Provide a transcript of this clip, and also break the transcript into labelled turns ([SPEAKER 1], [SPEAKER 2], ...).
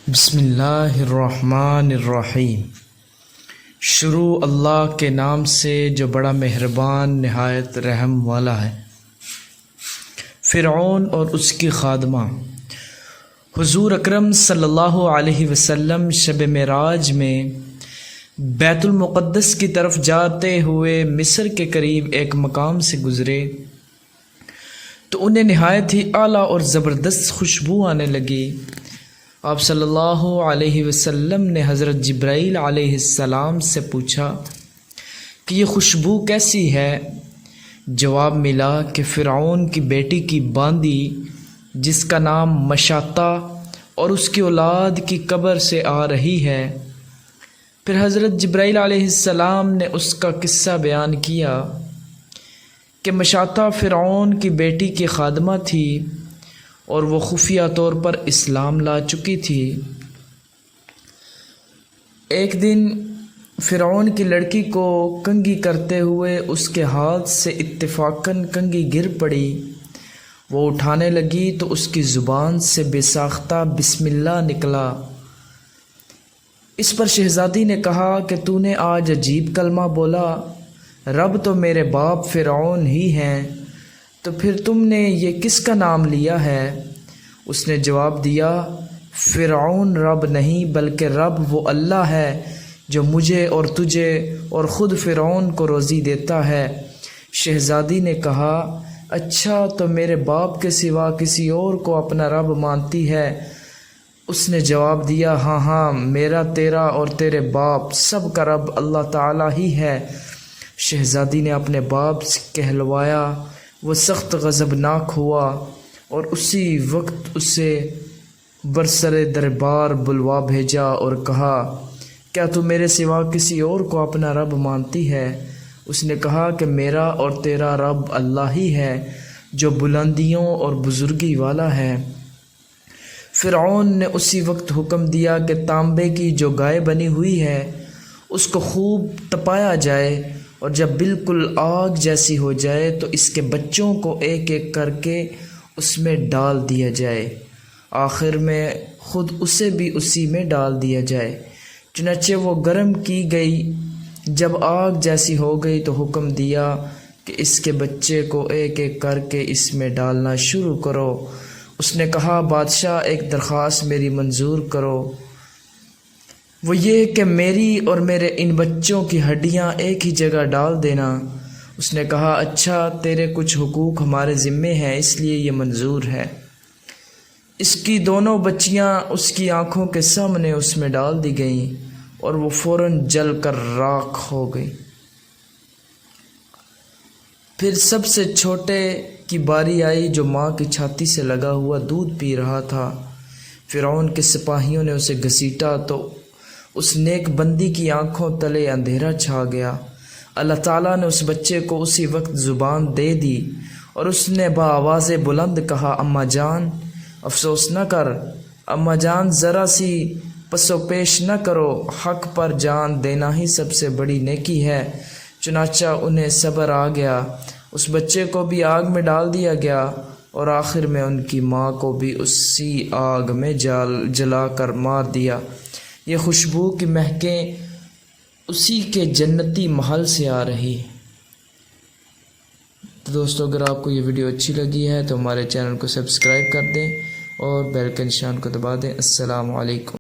[SPEAKER 1] بسم اللہ الرحمن الرحیم۔ شروع اللہ کے نام سے جو بڑا مہربان نہایت رحم والا ہے۔ فرعون اور اس کی خادمہ۔ حضور اکرم صلی اللہ علیہ وسلم شب معراج میں بیت المقدس کی طرف جاتے ہوئے مصر کے قریب ایک مقام سے گزرے تو انہیں نہایت ہی اعلیٰ اور زبردست خوشبو آنے لگی۔ آپ صلی اللہ علیہ وسلم نے حضرت جبرائیل علیہ السلام سے پوچھا کہ یہ خوشبو کیسی ہے؟ جواب ملا کہ فرعون کی بیٹی کی باندی جس کا نام مشاطہ اور اس کی اولاد کی قبر سے آ رہی ہے۔ پھر حضرت جبرائیل علیہ السلام نے اس کا قصہ بیان کیا کہ مشاطہ فرعون کی بیٹی کی خادمہ تھی اور وہ خفیہ طور پر اسلام لا چکی تھی۔ ایک دن فرعون کی لڑکی کو کنگھی کرتے ہوئے اس کے ہاتھ سے اتفاقاً کنگھی گر پڑی۔ وہ اٹھانے لگی تو اس کی زبان سے بے ساختہ بسم اللہ نکلا۔ اس پر شہزادی نے کہا کہ تو نے آج عجیب کلمہ بولا، رب تو میرے باپ فرعون ہی ہیں، تو پھر تم نے یہ کس کا نام لیا ہے؟ اس نے جواب دیا، فرعون رب نہیں بلکہ رب وہ اللہ ہے جو مجھے اور تجھے اور خود فرعون کو روزی دیتا ہے۔ شہزادی نے کہا، اچھا تو میرے باپ کے سوا کسی اور کو اپنا رب مانتی ہے؟ اس نے جواب دیا، ہاں میرا، تیرا اور تیرے باپ سب کا رب اللہ تعالیٰ ہی ہے۔ شہزادی نے اپنے باپ سے کہلوایا، وہ سخت غضبناک ہوا اور اسی وقت اسے برسر دربار بلوا بھیجا اور کہا، کیا تو میرے سوا کسی اور کو اپنا رب مانتی ہے؟ اس نے کہا کہ میرا اور تیرا رب اللہ ہی ہے جو بلندیوں اور بزرگی والا ہے۔ فرعون نے اسی وقت حکم دیا کہ تانبے کی جو گائے بنی ہوئی ہے اس کو خوب تپایا جائے، اور جب بالکل آگ جیسی ہو جائے تو اس کے بچوں کو ایک ایک کر کے اس میں ڈال دیا جائے، آخر میں خود اسے بھی اسی میں ڈال دیا جائے۔ چنانچہ وہ گرم کی گئی، جب آگ جیسی ہو گئی تو حکم دیا کہ اس کے بچے کو ایک ایک کر کے اس میں ڈالنا شروع کرو۔ اس نے کہا، بادشاہ ایک درخواست میری منظور کرو، وہ یہ کہ میری اور میرے ان بچوں کی ہڈیاں ایک ہی جگہ ڈال دینا۔ اس نے کہا، اچھا تیرے کچھ حقوق ہمارے ذمے ہیں اس لیے یہ منظور ہے۔ اس کی دونوں بچیاں اس کی آنکھوں کے سامنے اس میں ڈال دی گئیں اور وہ فوراً جل کر راکھ ہو گئی۔ پھر سب سے چھوٹے کی باری آئی جو ماں کی چھاتی سے لگا ہوا دودھ پی رہا تھا۔ فرعون کے سپاہیوں نے اسے گھسیٹا تو اس نیک بندی کی آنکھوں تلے اندھیرا چھا گیا۔ اللہ تعالیٰ نے اس بچے کو اسی وقت زبان دے دی اور اس نے بآواز بلند کہا، اماں جان افسوس نہ کر، اماں جان ذرا سی پس و پیش نہ کرو، حق پر جان دینا ہی سب سے بڑی نیکی ہے۔ چنانچہ انہیں صبر آ گیا، اس بچے کو بھی آگ میں ڈال دیا گیا اور آخر میں ان کی ماں کو بھی اسی آگ میں جلا کر مار دیا۔ یہ خوشبو کی مہکیں اسی کے جنتی محل سے آ رہی۔ تو دوستو، اگر آپ کو یہ ویڈیو اچھی لگی ہے تو ہمارے چینل کو سبسکرائب کر دیں اور بیل کے نشان کو دبا دیں۔ السلام علیکم۔